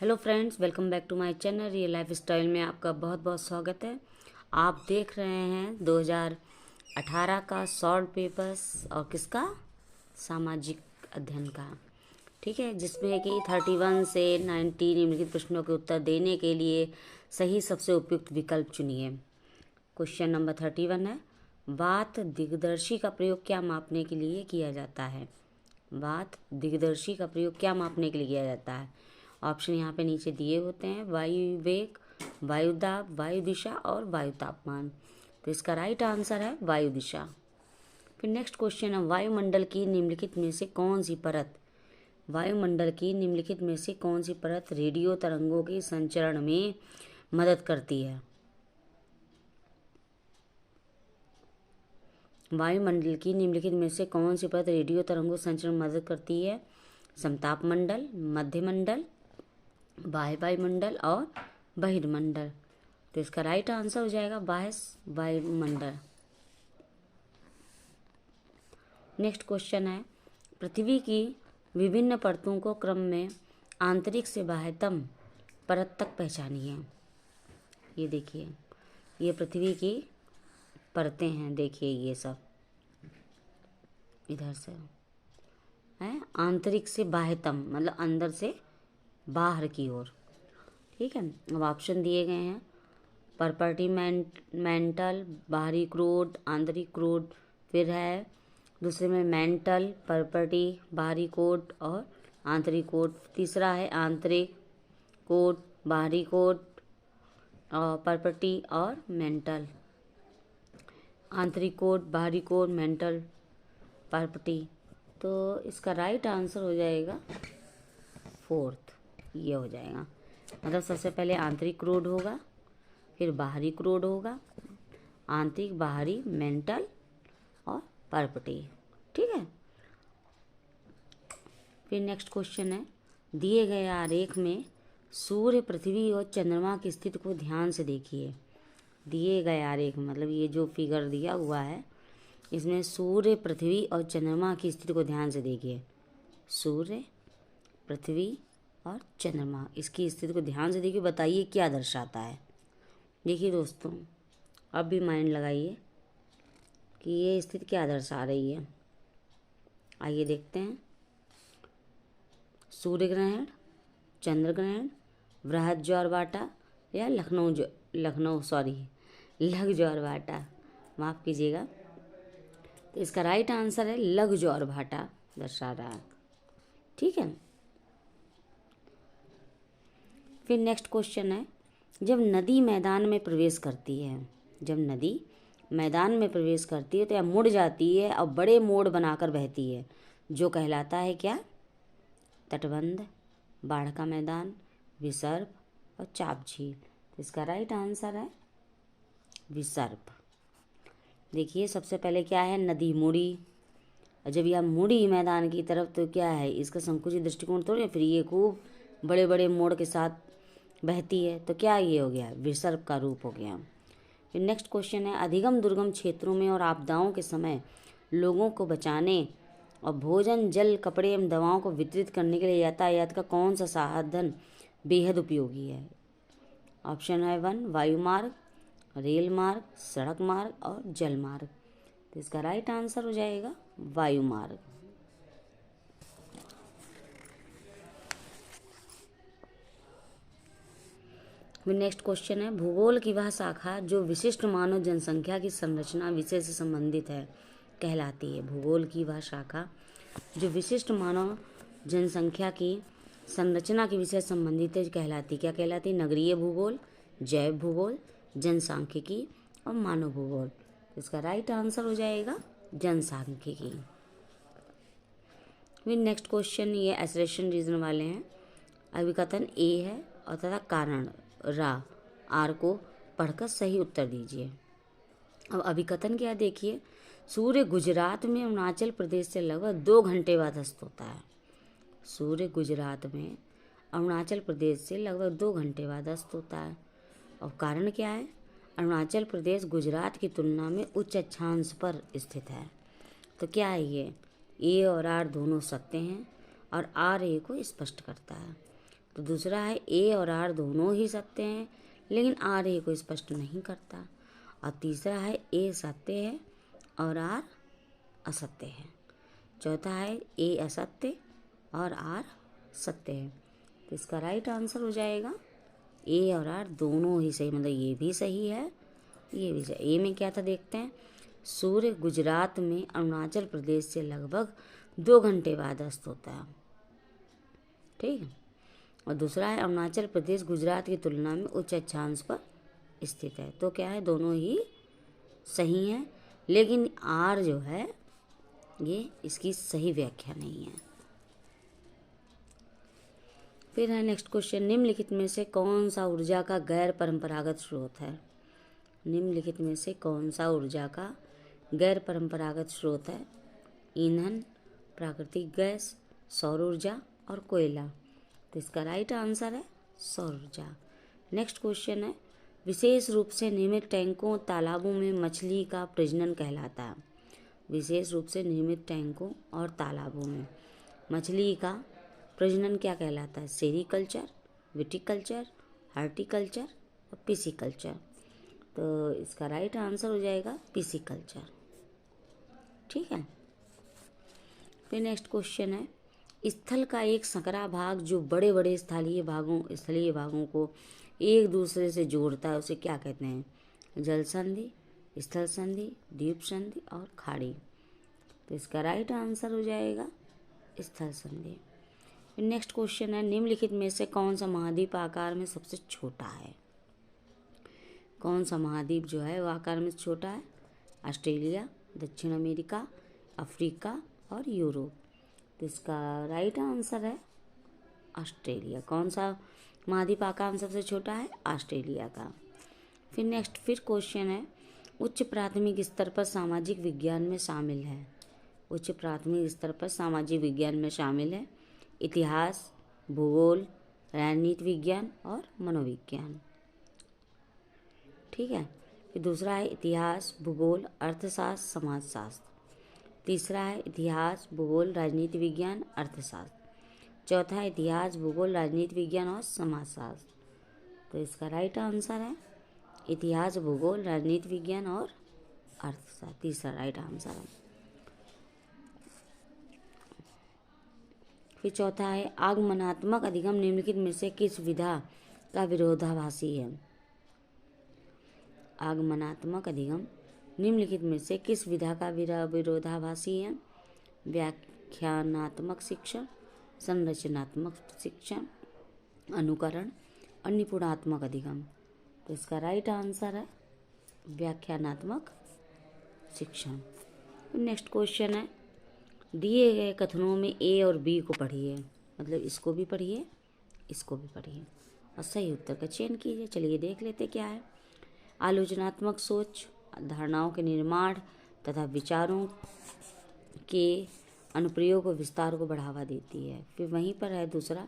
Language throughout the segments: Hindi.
Hello friends, welcome back to my channel real life style में आपका बहुत बहुत स्वागत है। आप देख रहे हैं 2018 का शॉर्ट पेपर्स और किसका सामाजिक अध्ययन का, ठीक है, जिसमें कि 31 से 90 निम्नलिखित प्रश्नों के उत्तर देने के लिए सही सबसे उपयुक्त विकल्प चुनिए। क्वेश्चन नंबर 31 है, बात दिग्दर्शी का प्रयोग क्या मापने के लिए किया जाता है। बात दिग्दर्शी का प्रयोग क्या मापने के लिए किया जाता है। ऑप्शन यहाँ पे नीचे दिए होते हैं, वायु वेग, वायु दाब, वायु दिशा और वायु तापमान। तो इसका राइट आंसर है वायु दिशा। फिर नेक्स्ट क्वेश्चन है, वायुमंडल की निम्नलिखित में से कौन सी परत, वायुमंडल की निम्नलिखित में से कौन सी परत रेडियो तरंगों के संचरण में मदद करती है। वायुमंडल की निम्नलिखित में से कौन सी परत रेडियो तरंगों संचरण में मदद करती है। समताप मंडल, मध्य मंडल, बाह्य वायुमंडल और बहिर्मंडल। तो इसका राइट आंसर हो जाएगा बाह्य वायुमंडल। नेक्स्ट क्वेश्चन है, पृथ्वी की विभिन्न परतों को क्रम में आंतरिक से बाह्यतम परत तक पहचानिए। ये देखिए, ये पृथ्वी की परतें हैं, देखिए ये सब इधर से है, आंतरिक से बाह्यतम मतलब अंदर से बाहर की ओर, ठीक है। अब ऑप्शन दिए गए हैं, परपर्टीमेंटल, बाहरी क्रोड, आंतरिक क्रोड। फिर है दूसरे में मेंटल, परपर्टी, बाहरी कोट और आंतरिक कोट। तीसरा है आंतरिक कोट, बाहरी कोट और परपर्टी और मेंटल। आंतरिक कोट, बाहरी कोट, मेंटल, परपर्टी। तो इसका राइट आंसर हो जाएगा फोर्थ, ये हो जाएगा। मतलब सबसे पहले आंतरिक क्रोड होगा, फिर बाहरी क्रोड होगा, आंतरिक, बाहरी, मेंटल और परपर्टी, ठीक है। फिर नेक्स्ट क्वेश्चन है, दिए गए आरेख में सूर्य, पृथ्वी और चंद्रमा की स्थिति को ध्यान से देखिए। दिए गए आरेख मतलब ये जो फिगर दिया हुआ है, इसमें सूर्य, पृथ्वी और चंद्रमा की स्थिति को ध्यान से देखिए। सूर्य, पृथ्वी और चंद्रमा, इसकी स्थिति को ध्यान से देखिए, बताइए क्या दर्शाता है। देखिए दोस्तों, अब भी माइंड लगाइए कि ये स्थिति क्या दर्शा रही है। आइए देखते हैं। सूर्य ग्रहण, चंद्र ग्रहण, बृहद ज्वारभाटा या लघु ज्वारभाटा, माफ़ कीजिएगा। तो इसका राइट आंसर है लघु ज्वारभाटा दर्शा रहा है, ठीक है। फिर नेक्स्ट क्वेश्चन है, जब नदी मैदान में प्रवेश करती है, जब नदी मैदान में प्रवेश करती है तो यह मुड़ जाती है और बड़े मोड़ बनाकर बहती है, जो कहलाता है क्या। तटबंध, बाढ़ का मैदान, विसर्प और चाप झील। तो इसका राइट आंसर है विसर्प। देखिए सबसे पहले क्या है, नदी मुड़ी, और जब यह मुड़ी मैदान की तरफ तो क्या है, इसका संकुचित दृष्टिकोण थोड़ी है, फिर ये खूब बड़े बड़े मोड़ के साथ बहती है, तो क्या ये हो गया, विसर्प का रूप हो गया। फिर नेक्स्ट क्वेश्चन है, अधिगम दुर्गम क्षेत्रों में और आपदाओं के समय लोगों को बचाने और भोजन, जल, कपड़े एवं दवाओं को वितरित करने के लिए यातायात का कौन सा साधन बेहद उपयोगी है। ऑप्शन है 1 वायु मार्ग, रेल मार्ग, सड़क मार्ग और जल मार्ग। तो इसका राइट आंसर हो जाएगा वायु मार्ग। फिर नेक्स्ट क्वेश्चन है, भूगोल की वह शाखा जो विशिष्ट मानव जनसंख्या की संरचना विषय से संबंधित है कहलाती है। भूगोल की वह शाखा जो विशिष्ट मानव जनसंख्या की संरचना के विषय से संबंधित है कहलाती, क्या कहलाती, नगरीय भूगोल, जैव भूगोल, जनसांख्यिकी और मानव भूगोल। तो इसका राइट आंसर हो जाएगा जनसांख्यिकी। फिर नेक्स्ट क्वेश्चन, ये एसरेशन रीजन वाले हैं। अभिकथन ए है और तथा कारण रा आर को पढ़कर सही उत्तर दीजिए। अब अभिकथन क्या देखिए, सूर्य गुजरात में अरुणाचल प्रदेश से लगभग 2 घंटे बाद अस्त होता है। सूर्य गुजरात में अरुणाचल प्रदेश से लगभग 2 घंटे बाद अस्त होता है। और कारण क्या है, अरुणाचल प्रदेश गुजरात की तुलना में उच्च अक्षांश पर स्थित है। तो क्या है ये, ए और आर दोनों सत्य हैं और आर ए को स्पष्ट करता है। तो दूसरा है ए और आर दोनों ही सत्य हैं, लेकिन आर ए को स्पष्ट नहीं करता। और तीसरा है ए सत्य है और आर असत्य है। चौथा है ए असत्य और आर सत्य है। तो इसका राइट आंसर हो जाएगा ए और आर दोनों ही सही, मतलब ये भी सही है, ये भी सही। ए में क्या था देखते हैं। सूर्य गुजरात में अरुणाचल प्रदेश से लगभग 2 घंटे बाद अस्त होता है, ठीक है। और दूसरा है अरुणाचल प्रदेश गुजरात की तुलना में उच्च अक्षांश पर स्थित है। तो क्या है, दोनों ही सही हैं, लेकिन आर जो है ये इसकी सही व्याख्या नहीं है। फिर है नेक्स्ट क्वेश्चन, निम्नलिखित में से कौन सा ऊर्जा का गैर परंपरागत स्रोत है। निम्नलिखित में से कौन सा ऊर्जा का गैर परंपरागत स्रोत है। ईंधन, प्राकृतिक गैस, सौर ऊर्जा और कोयला। तो इसका राइट आंसर है सौर ऊर्जा। नेक्स्ट क्वेश्चन है, विशेष रूप से निर्मित टैंकों तालाबों में मछली का प्रजनन कहलाता है। विशेष रूप से निर्मित टैंकों और तालाबों में मछली का प्रजनन क्या कहलाता है। सेरीकल्चर, विटिकल्चर, हार्टिकल्चर और पिसिकल्चर। तो इसका राइट आंसर हो जाएगा पिसिकल्चर, ठीक है। फिर नेक्स्ट क्वेश्चन है, स्थल का एक संकरा भाग जो बड़े बड़े स्थलीय भागों को एक दूसरे से जोड़ता है उसे क्या कहते हैं। जल संधि, स्थल संधि, द्वीप संधि और खाड़ी। तो इसका राइट आंसर हो जाएगा स्थल संधि। फिर नेक्स्ट क्वेश्चन है, निम्नलिखित में से कौन सा महाद्वीप आकार में सबसे छोटा है। कौन सा महाद्वीप जो है वो आकार में छोटा है। ऑस्ट्रेलिया, दक्षिण अमेरिका, अफ्रीका और यूरोप। तो इसका राइट आंसर है ऑस्ट्रेलिया। कौन सा महाद्वीप आकार में सबसे छोटा है, ऑस्ट्रेलिया का। फिर क्वेश्चन है, उच्च प्राथमिक स्तर पर सामाजिक विज्ञान में शामिल है। उच्च प्राथमिक स्तर पर सामाजिक विज्ञान में शामिल है इतिहास, भूगोल, राजनीति विज्ञान और मनोविज्ञान, ठीक है। फिर दूसरा है इतिहास, भूगोल, अर्थशास्त्र, समाजशास्त्र। तीसरा है इतिहास, भूगोल, राजनीति विज्ञान, अर्थशास्त्र। चौथा है इतिहास, भूगोल, राजनीति विज्ञान और समाजशास्त्र। तो इसका राइट आंसर है इतिहास, भूगोल, राजनीति विज्ञान और अर्थशास्त्र, तीसरा राइट आंसर है। फिर चौथा है आगमनात्मक अधिगम निम्नलिखित में से किस विधा का विरोधाभासी है। आगमनात्मक अधिगम निम्नलिखित में से किस विधा का विरोधाभासी है। व्याख्यानात्मक शिक्षण, संरचनात्मक शिक्षण, अनुकरण और निपुणात्मक अधिगम। तो इसका राइट आंसर है व्याख्यानात्मक शिक्षण। नेक्स्ट क्वेश्चन है, दिए गए कथनों में ए और बी को पढ़िए, मतलब इसको भी पढ़िए, इसको भी पढ़िए और सही उत्तर का चयन कीजिए। चलिए देख लेते क्या है। आलोचनात्मक सोच धारणाओं के निर्माण तथा विचारों के अनुप्रयोग और विस्तार को बढ़ावा देती है। फिर वहीं पर है दूसरा,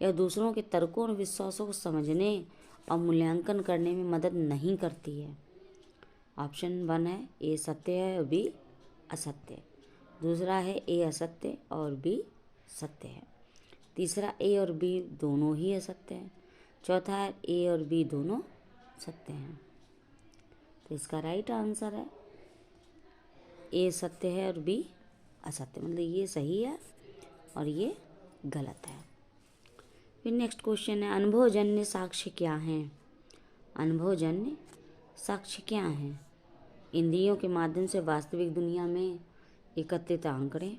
यह दूसरों के तर्कों और विश्वासों को समझने और मूल्यांकन करने में मदद नहीं करती है। ऑप्शन 1 है ए सत्य है और बी असत्य। दूसरा है ए असत्य और बी सत्य है। तीसरा ए और बी दोनों ही असत्य हैं। चौथा है ए और बी दोनों सत्य हैं। तो इसका राइट आंसर है ए सत्य है और बी असत्य, मतलब ये सही है और ये गलत है। फिर नेक्स्ट क्वेश्चन है, अनुभवजन्य साक्ष्य क्या हैं। अनुभवजन्य साक्ष्य क्या हैं। इंद्रियों के माध्यम से वास्तविक दुनिया में एकत्रित आंकड़े।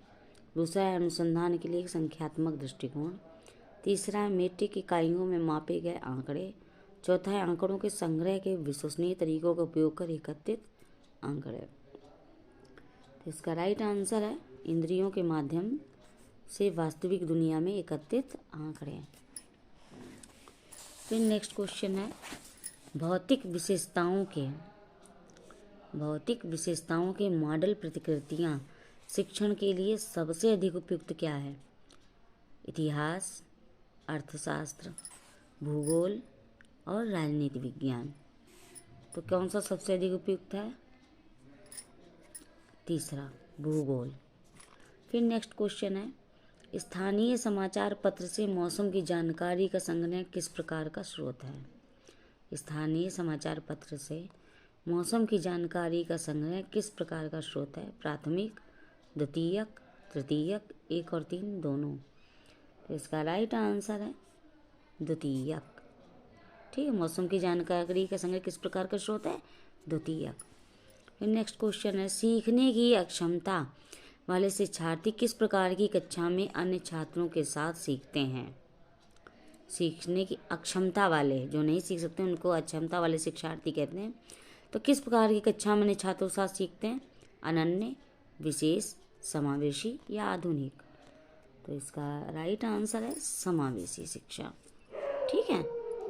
दूसरा है अनुसंधान के लिए एक संख्यात्मक दृष्टिकोण। तीसरा है मीट्रिक इकाइयों में मापे गए आंकड़े। चौथा है आंकड़ों के संग्रह के विश्वसनीय तरीकों का उपयोग कर एकत्रित आंकड़े। तो इसका राइट आंसर है इंद्रियों के माध्यम से वास्तविक दुनिया में एकत्रित आंकड़े। फिर नेक्स्ट क्वेश्चन है, भौतिक विशेषताओं के मॉडल प्रतिकृतियाँ शिक्षण के लिए सबसे अधिक उपयुक्त क्या है। इतिहास, अर्थशास्त्र, भूगोल और राजनीति विज्ञान। तो कौन सा सबसे अधिक उपयुक्त है, तीसरा भूगोल। फिर नेक्स्ट क्वेश्चन है, स्थानीय समाचार पत्र से मौसम की जानकारी का संग्रह किस प्रकार का स्रोत है? स्थानीय समाचार पत्र से मौसम की जानकारी का संग्रह किस प्रकार का स्रोत है? प्राथमिक, द्वितीयक, तृतीयक, 1 और 3 दोनों। तो इसका राइट आंसर है द्वितीयक। ठीक है, मौसम की जानकारी का संग्रह किस प्रकार का स्रोत है? द्वितीयक। फिर नेक्स्ट क्वेश्चन है, सीखने की अक्षमता वाले शिक्षार्थी किस प्रकार की कक्षा में अन्य छात्रों के साथ सीखते हैं? सीखने की अक्षमता वाले, जो नहीं सीख सकते उनको अक्षमता वाले शिक्षार्थी कहते हैं। तो किस प्रकार की कक्षा में अन्य छात्रों के साथ सीखते हैं? अनन्य, विशेष, समावेशी या आधुनिक? तो इसका राइट आंसर है समावेशी शिक्षा। ठीक है,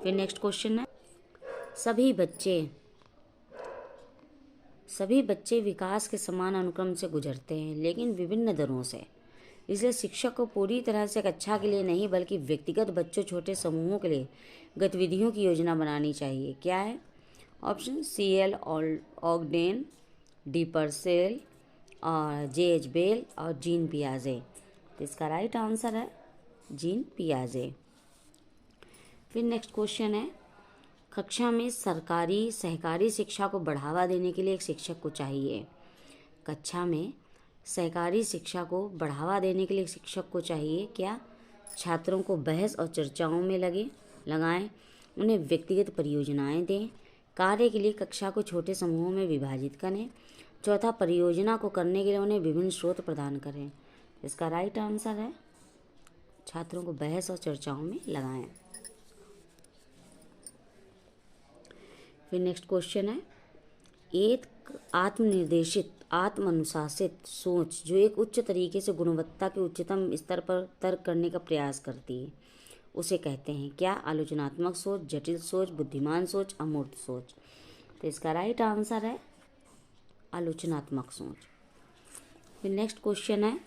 फिर नेक्स्ट क्वेश्चन है, सभी बच्चे विकास के समान अनुक्रम से गुजरते हैं लेकिन विभिन्न दरों से। इसलिए शिक्षक को पूरी तरह से कक्षा के लिए नहीं बल्कि व्यक्तिगत बच्चों, छोटे समूहों के लिए गतिविधियों की योजना बनानी चाहिए। क्या है ऑप्शन? CL ऑगडेन, डी पर्सेल और JH बेल और जीन पियाजे। तो इसका राइट आंसर है जीन पियाजे। फिर नेक्स्ट क्वेश्चन है, कक्षा में सरकारी सहकारी शिक्षा को बढ़ावा देने के लिए एक शिक्षक को चाहिए। कक्षा में सहकारी शिक्षा को बढ़ावा देने के लिए एक शिक्षक को चाहिए क्या? छात्रों को बहस और चर्चाओं में लगाएं, उन्हें व्यक्तिगत परियोजनाएं दें, कार्य के लिए कक्षा को छोटे समूहों में विभाजित करें। चौथा, परियोजना को करने के लिए उन्हें विभिन्न स्रोत प्रदान करें। इसका राइट आंसर है छात्रों को बहस और चर्चाओं में लगाएं। फिर नेक्स्ट क्वेश्चन है, एक आत्मनिर्देशित, आत्मानुशासित सोच जो एक उच्च तरीके से गुणवत्ता के उच्चतम स्तर पर तर्क करने का प्रयास करती है, उसे कहते हैं क्या? आलोचनात्मक सोच, जटिल सोच, बुद्धिमान सोच, अमूर्त सोच। तो इसका राइट आंसर है आलोचनात्मक सोच। फिर नेक्स्ट क्वेश्चन है,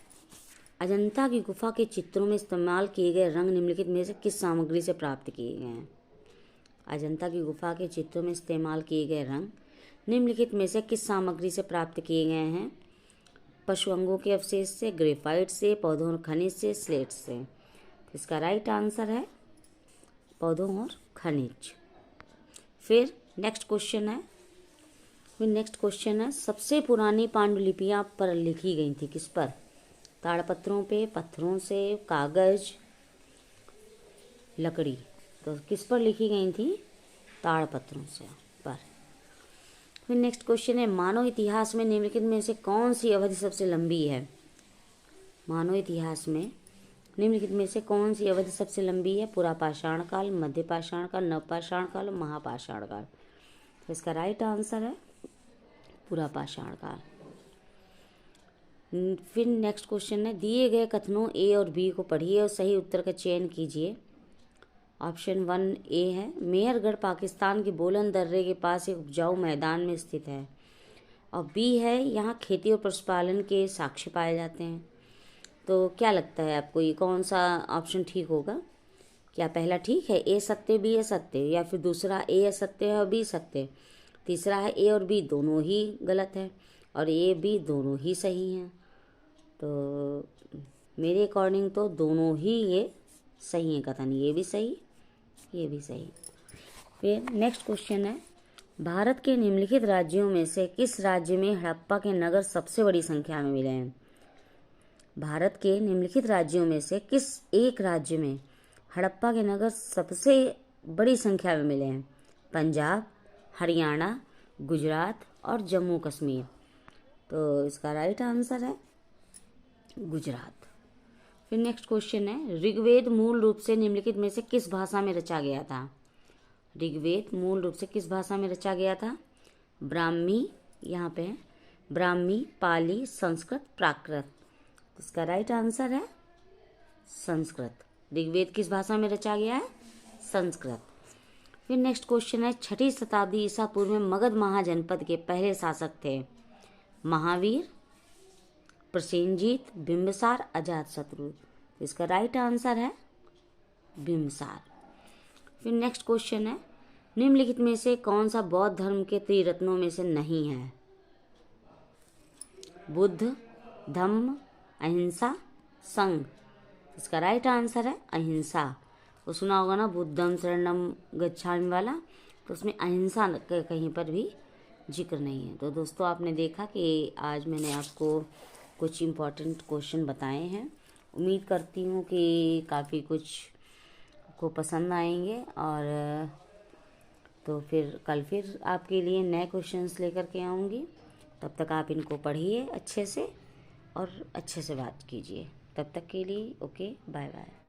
अजंता की गुफा के चित्रों में इस्तेमाल किए गए रंग निम्नलिखित में से किस सामग्री से प्राप्त किए गए हैं? अजंता की गुफा के चित्रों में इस्तेमाल किए गए रंग निम्नलिखित में से किस सामग्री से प्राप्त किए गए हैं? पशु अंगों के अवशेष से, ग्रेफाइट से, पौधों और खनिज से, स्लेट से। इसका राइट आंसर है पौधों और खनिज। फिर नेक्स्ट क्वेश्चन है, सबसे पुरानी पांडुलिपियां पर लिखी गई थी किस पर? ताड़पत्रों पे, पत्थरों से, कागज, लकड़ी। तो किस पर लिखी गई थी? ताड़पत्रों से पर। फिर नेक्स्ट क्वेश्चन है, मानव इतिहास में निम्नलिखित में से कौन सी अवधि सबसे लंबी है? मानव इतिहास में निम्नलिखित में से कौन सी अवधि सबसे लंबी है? पुरापाषाण काल, मध्य पाषाण काल, नवपाषाण काल, महापाषाण काल। तो इसका राइट आंसर है पुरापाषाण काल। फिर नेक्स्ट क्वेश्चन है, दिए गए कथनों A और B को पढ़िए और सही उत्तर का चयन कीजिए। ऑप्शन 1 A है, मेहरगढ़ पाकिस्तान के बोलन दर्रे के पास एक उपजाऊ मैदान में स्थित है। और B है, यहाँ खेती और पशुपालन के साक्ष्य पाए जाते हैं। तो क्या लगता है आपको, ये कौन सा ऑप्शन ठीक होगा? क्या पहला ठीक है, A सत्य B असत्य, या फिर दूसरा A असत्य है और B सत्य? तीसरा है A और B दोनों ही गलत है और A B दोनों ही सही हैं। तो मेरे अकॉर्डिंग तो दोनों ही ये सही है कथन, ये भी सही, ये भी सही। फिर नेक्स्ट क्वेश्चन है, भारत के निम्नलिखित राज्यों में से किस राज्य में हड़प्पा के नगर सबसे बड़ी संख्या में मिले हैं? भारत के निम्नलिखित राज्यों में से किस एक राज्य में हड़प्पा के नगर सबसे बड़ी संख्या में मिले हैं? पंजाब, हरियाणा, गुजरात और जम्मू कश्मीर। तो इसका राइट आंसर है गुजरात। फिर नेक्स्ट क्वेश्चन है, ऋग्वेद मूल रूप से निम्नलिखित में से किस भाषा में रचा गया था? ऋग्वेद मूल रूप से किस भाषा में रचा गया था? ब्राह्मी, यहाँ पे है ब्राह्मी, पाली, संस्कृत, प्राकृत। इसका राइट आंसर है संस्कृत। ऋग्वेद किस भाषा में रचा गया है? संस्कृत। फिर नेक्स्ट क्वेश्चन है, 6वीं शताब्दी ईसा पूर्व में मगध महाजनपद के पहले शासक थे? महावीर, प्रसेनजीत, बिंबिसार, अजातशत्रु। इसका राइट आंसर है बिंबिसार। फिर नेक्स्ट क्वेश्चन है, निम्नलिखित में से कौन सा बौद्ध धर्म के त्रिरत्नों में से नहीं है? बुद्ध, धम्म, अहिंसा, संघ। इसका राइट आंसर है अहिंसा। वो सुना होगा ना, बुद्धम शरणम गच्छामि वाला, तो उसमें अहिंसा कहीं पर भी जिक्र नहीं है। तो दोस्तों आपने देखा कि आज मैंने आपको कुछ इम्पोर्टेंट क्वेश्चन बताए हैं। उम्मीद करती हूँ कि काफ़ी कुछ को पसंद आएंगे, और तो फिर कल फिर आपके लिए नए क्वेश्चंस लेकर के आऊँगी। तब तक आप इनको पढ़िए अच्छे से और अच्छे से बात कीजिए। तब तक के लिए ओके, बाय बाय।